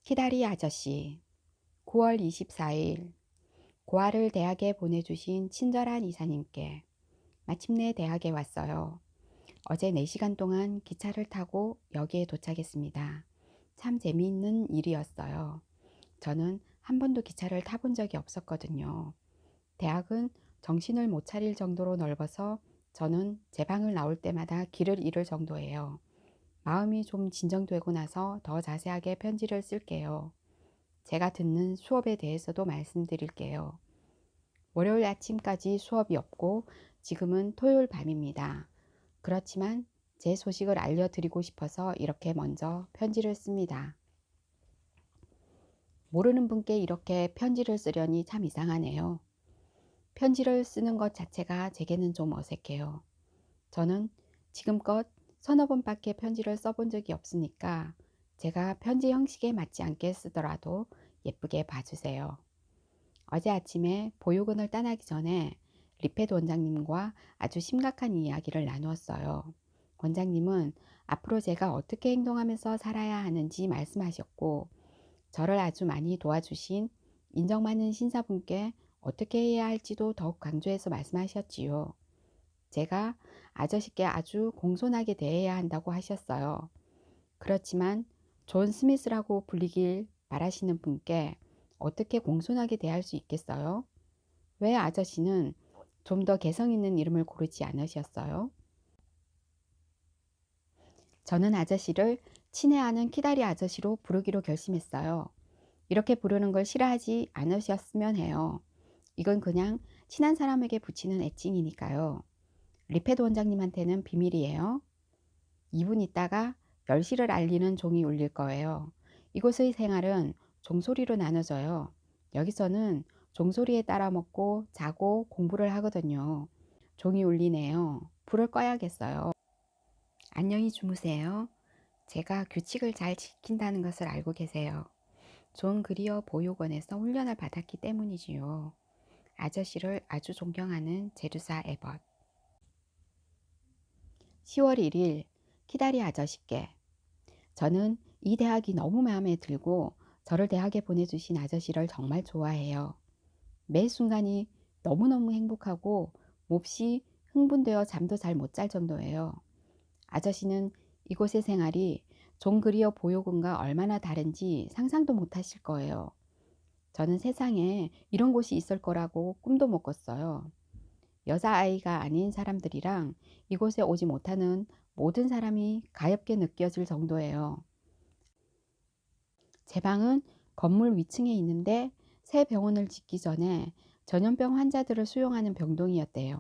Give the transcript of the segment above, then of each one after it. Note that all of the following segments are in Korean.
키다리 아저씨 9월 24일 고아를 대학에 보내주신 친절한 이사님께 마침내 대학에 왔어요. 어제 4시간 동안 기차를 타고 역에 도착했습니다. 참 재미있는 일이었어요. 저는 한 번도 기차를 타본 적이 없었거든요. 대학은 정신을 못 차릴 정도로 넓어서 저는 제 방을 나올 때마다 길을 잃을 정도예요. 마음이 좀 진정되고 나서 더 자세하게 편지를 쓸게요. 제가 듣는 수업에 대해서도 말씀드릴게요. 월요일 아침까지 수업이 없고 지금은 토요일 밤입니다. 그렇지만 제 소식을 알려드리고 싶어서 이렇게 먼저 편지를 씁니다. 모르는 분께 이렇게 편지를 쓰려니 참 이상하네요. 편지를 쓰는 것 자체가 제게는 좀 어색해요. 저는 지금껏 서너 번밖에 편지를 써본 적이 없으니까 제가 편지 형식에 맞지 않게 쓰더라도 예쁘게 봐주세요. 어제 아침에 보육원을 떠나기 전에 리페드 원장님과 아주 심각한 이야기를 나누었어요. 원장님은 앞으로 제가 어떻게 행동하면서 살아야 하는지 말씀하셨고, 저를 아주 많이 도와주신 인정 많은 신사분께 어떻게 해야 할지도 더욱 강조해서 말씀하셨지요. 제가 아저씨께 아주 공손하게 대해야 한다고 하셨어요. 그렇지만 존 스미스라고 불리길 바라시는 분께 어떻게 공손하게 대할 수 있겠어요? 왜 아저씨는 좀 더 개성 있는 이름을 고르지 않으셨어요? 저는 아저씨를 친애하는 키다리 아저씨로 부르기로 결심했어요. 이렇게 부르는 걸 싫어하지 않으셨으면 해요. 이건 그냥 친한 사람에게 붙이는 애칭이니까요. 리페드 원장님한테는 비밀이에요. 2분 있다가 10시를 알리는 종이 울릴 거예요. 이곳의 생활은 종소리로 나눠져요. 여기서는 종소리에 따라 먹고 자고 공부를 하거든요. 종이 울리네요. 불을 꺼야겠어요. 안녕히 주무세요. 제가 규칙을 잘 지킨다는 것을 알고 계세요. 존 그리어 보육원에서 훈련을 받았기 때문이지요. 아저씨를 아주 존경하는 제루사 에벗. 10월 1일 키다리 아저씨께 저는 이 대학이 너무 마음에 들고 저를 대학에 보내주신 아저씨를 정말 좋아해요. 매 순간이 너무너무 행복하고 몹시 흥분되어 잠도 잘 못 잘 정도예요. 아저씨는 이곳의 생활이 존 그리어 보육원과 얼마나 다른지 상상도 못 하실 거예요. 저는 세상에 이런 곳이 있을 거라고 꿈도 못 꿨어요. 여자아이가 아닌 사람들이랑 이곳에 오지 못하는 모든 사람이 가엾게 느껴질 정도예요. 제 방은 건물 위층에 있는데 새 병원을 짓기 전에 전염병 환자들을 수용하는 병동이었대요.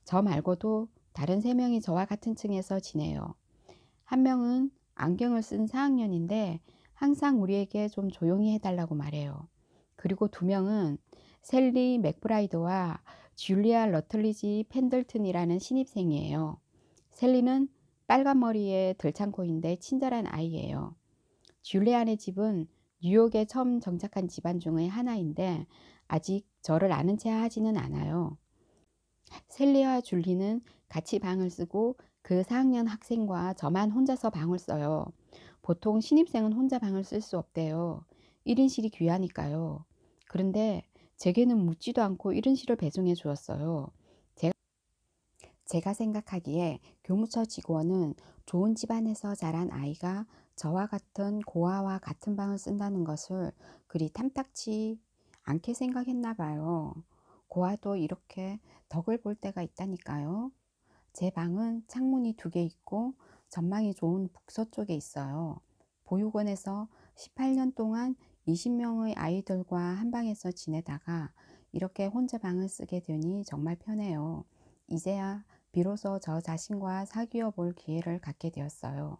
저 말고도 다른 3명이 저와 같은 층에서 지내요. 한 명은 안경을 쓴 4학년인데 항상 우리에게 좀 조용히 해달라고 말해요. 그리고 2명은 셀리 맥브라이드와 줄리아 러틀리지 펜들튼이라는 신입생이에요. 셀리는 빨간 머리에 들창코인데 친절한 아이예요. 줄리안의 집은 뉴욕에 처음 정착한 집안 중의 하나인데 아직 저를 아는 체 하지는 않아요. 셀리와 줄리는 같이 방을 쓰고 그 4학년 학생과 저만 혼자서 방을 써요. 보통 신입생은 혼자 방을 쓸 수 없대요. 1인실이 귀하니까요. 그런데 제게는 묻지도 않고 1인실을 배정해 주었어요. 제가 생각하기에 교무처 직원은 좋은 집안에서 자란 아이가 저와 같은 고아와 같은 방을 쓴다는 것을 그리 탐탁치 않게 생각했나 봐요. 고아도 이렇게 덕을 볼 때가 있다니까요. 제 방은 창문이 2개 있고 전망이 좋은 북서쪽에 있어요. 보육원에서 18년 동안 20명의 아이들과 한 방에서 지내다가 이렇게 혼자 방을 쓰게 되니 정말 편해요. 이제야 비로소 저 자신과 사귀어 볼 기회를 갖게 되었어요.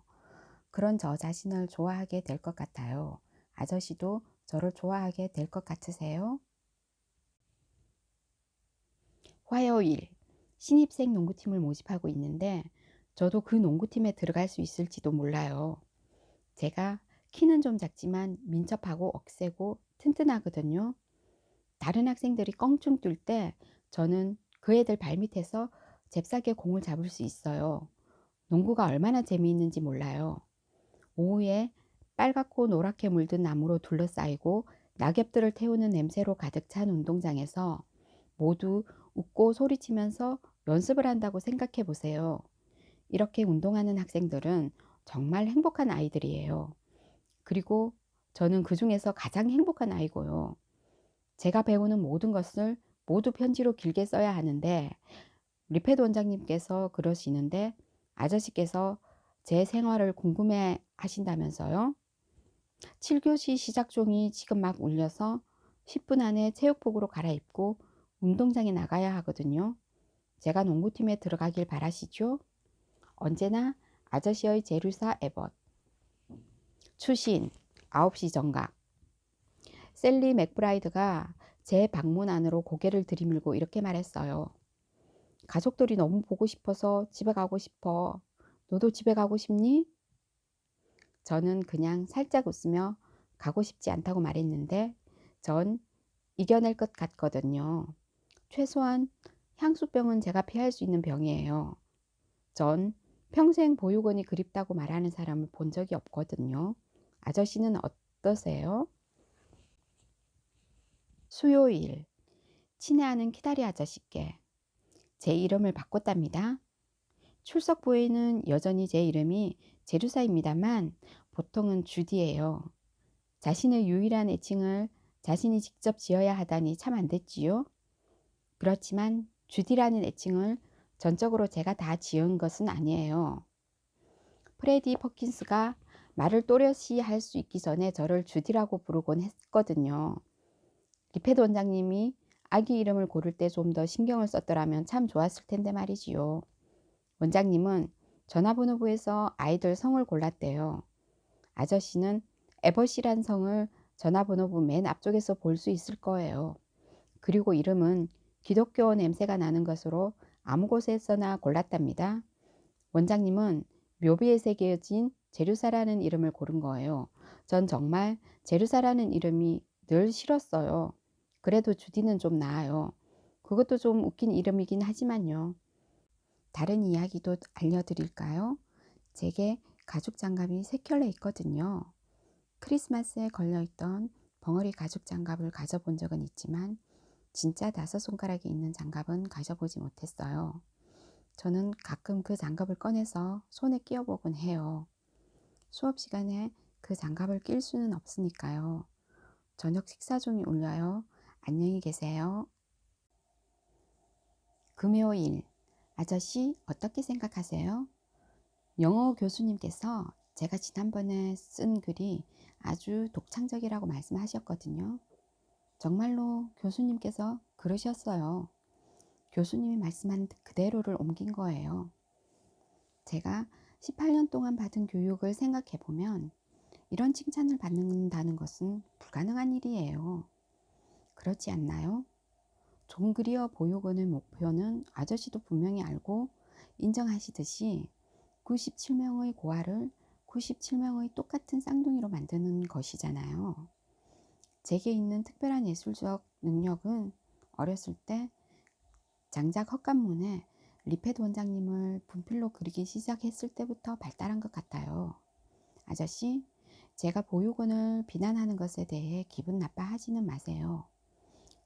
그런 저 자신을 좋아하게 될 것 같아요. 아저씨도 저를 좋아하게 될 것 같으세요? 화요일, 신입생 농구팀을 모집하고 있는데 저도 그 농구팀에 들어갈 수 있을지도 몰라요. 제가 키는 좀 작지만 민첩하고 억세고 튼튼하거든요. 다른 학생들이 껑충 뛸 때 저는 그 애들 발밑에서 잽싸게 공을 잡을 수 있어요. 농구가 얼마나 재미있는지 몰라요. 오후에 빨갛고 노랗게 물든 나무로 둘러싸이고 낙엽들을 태우는 냄새로 가득 찬 운동장에서 모두 웃고 소리치면서 연습을 한다고 생각해 보세요. 이렇게 운동하는 학생들은 정말 행복한 아이들이에요. 그리고 저는 그 중에서 가장 행복한 아이고요. 제가 배우는 모든 것을 모두 편지로 길게 써야 하는데 리페드 원장님께서 그러시는데 아저씨께서 제 생활을 궁금해 하신다면서요? 7교시 시작 종이 지금 막 울려서 10분 안에 체육복으로 갈아입고 운동장에 나가야 하거든요. 제가 농구팀에 들어가길 바라시죠? 언제나 아저씨의 제류사 에벗. 추신 9시 정각. 셀리 맥브라이드가 제 방문 안으로 고개를 들이밀고 이렇게 말했어요. 가족들이 너무 보고 싶어서 집에 가고 싶어. 너도 집에 가고 싶니? 저는 그냥 살짝 웃으며 가고 싶지 않다고 말했는데 전 이겨낼 것 같거든요. 최소한 향수병은 제가 피할 수 있는 병이에요. 전 평생 보육원이 그립다고 말하는 사람을 본 적이 없거든요. 아저씨는 어떠세요? 수요일, 친애하는 키다리 아저씨께 제 이름을 바꿨답니다. 출석부에는 여전히 제 이름이 제루사입니다만 보통은 주디예요. 자신의 유일한 애칭을 자신이 직접 지어야 하다니 참 안 됐지요. 그렇지만 주디라는 애칭을 전적으로 제가 다 지은 것은 아니에요. 프레디 퍼킨스가 말을 또렷이 할 수 있기 전에 저를 주디라고 부르곤 했거든요. 리페드 원장님이 아기 이름을 고를 때 좀 더 신경을 썼더라면 참 좋았을 텐데 말이지요. 원장님은 전화번호부에서 아이들 성을 골랐대요. 아저씨는 에버시란 성을 전화번호부 맨 앞쪽에서 볼 수 있을 거예요. 그리고 이름은 기독교 냄새가 나는 것으로 아무 곳에서나 골랐답니다. 원장님은 묘비에 새겨진 제루사라는 이름을 고른 거예요. 전 정말 제루사라는 이름이 늘 싫었어요. 그래도 주디는 좀 나아요. 그것도 좀 웃긴 이름이긴 하지만요. 다른 이야기도 알려드릴까요? 제게 가죽 장갑이 3켤레 있거든요. 크리스마스에 걸려있던 벙어리 가죽 장갑을 가져본 적은 있지만 진짜 5손가락이 있는 장갑은 가져보지 못했어요. 저는 가끔 그 장갑을 꺼내서 손에 끼워보곤 해요. 수업 시간에 그 장갑을 낄 수는 없으니까요. 저녁 식사 종이 울려요. 안녕히 계세요. 금요일. 아저씨 어떻게 생각하세요? 영어 교수님께서 제가 지난번에 쓴 글이 아주 독창적이라고 말씀하셨거든요. 정말로 교수님께서 그러셨어요. 교수님이 말씀한 그대로를 옮긴 거예요. 제가 18년 동안 받은 교육을 생각해 보면 이런 칭찬을 받는다는 것은 불가능한 일이에요. 그렇지 않나요? 존 그리어 보육원의 목표는 아저씨도 분명히 알고 인정하시듯이 97명의 고아를 97명의 똑같은 쌍둥이로 만드는 것이잖아요. 제게 있는 특별한 예술적 능력은 어렸을 때 장작 헛간문에 리페드 원장님을 분필로 그리기 시작했을 때부터 발달한 것 같아요. 아저씨, 제가 보육원을 비난하는 것에 대해 기분 나빠하지는 마세요.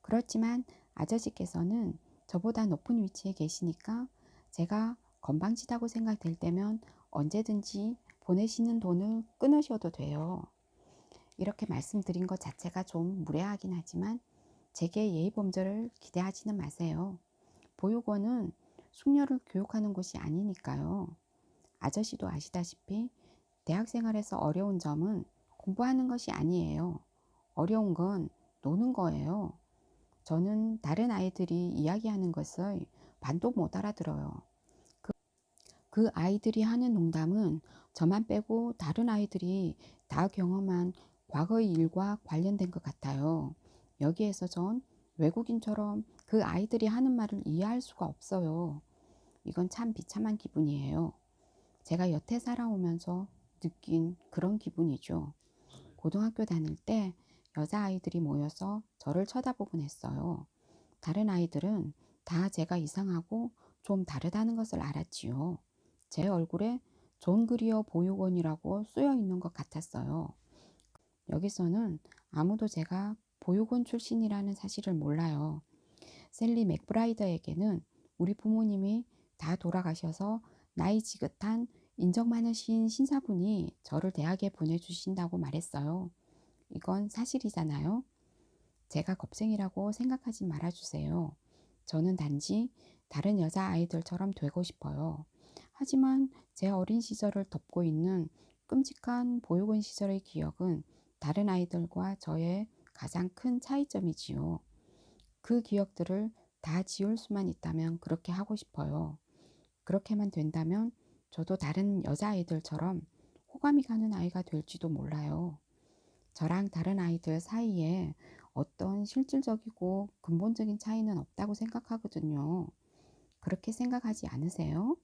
그렇지만 아저씨께서는 저보다 높은 위치에 계시니까 제가 건방지다고 생각될 때면 언제든지 보내시는 돈을 끊으셔도 돼요. 이렇게 말씀드린 것 자체가 좀 무례하긴 하지만 제게 예의범절을 기대하지는 마세요. 보육원은 숙녀를 교육하는 곳이 아니니까요. 아저씨도 아시다시피 대학 생활에서 어려운 점은 공부하는 것이 아니에요. 어려운 건 노는 거예요. 저는 다른 아이들이 이야기하는 것을 반도 못 알아들어요. 그 아이들이 하는 농담은 저만 빼고 다른 아이들이 다 경험한 과거의 일과 관련된 것 같아요. 여기에서 전 외국인처럼 그 아이들이 하는 말을 이해할 수가 없어요. 이건 참 비참한 기분이에요. 제가 여태 살아오면서 느낀 그런 기분이죠. 고등학교 다닐 때 여자아이들이 모여서 저를 쳐다보곤 했어요. 다른 아이들은 다 제가 이상하고 좀 다르다는 것을 알았지요. 제 얼굴에 존 그리어 보육원이라고 쓰여 있는 것 같았어요. 여기서는 아무도 제가 보육원 출신이라는 사실을 몰라요. 셀리 맥브라이더에게는 우리 부모님이 다 돌아가셔서 나이 지긋한 인정 많으신 신사분이 저를 대학에 보내주신다고 말했어요. 이건 사실이잖아요. 제가 겁쟁이라고 생각하지 말아주세요. 저는 단지 다른 여자아이들처럼 되고 싶어요. 하지만 제 어린 시절을 덮고 있는 끔찍한 보육원 시절의 기억은 다른 아이들과 저의 가장 큰 차이점이지요. 그 기억들을 다 지울 수만 있다면 그렇게 하고 싶어요. 그렇게만 된다면 저도 다른 여자아이들처럼 호감이 가는 아이가 될지도 몰라요. 저랑 다른 아이들 사이에 어떤 실질적이고 근본적인 차이는 없다고 생각하거든요. 그렇게 생각하지 않으세요?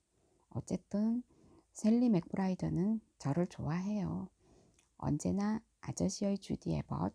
어쨌든 셀리 맥브라이더는 저를 좋아해요. 언제나 아저씨의 주디 에벗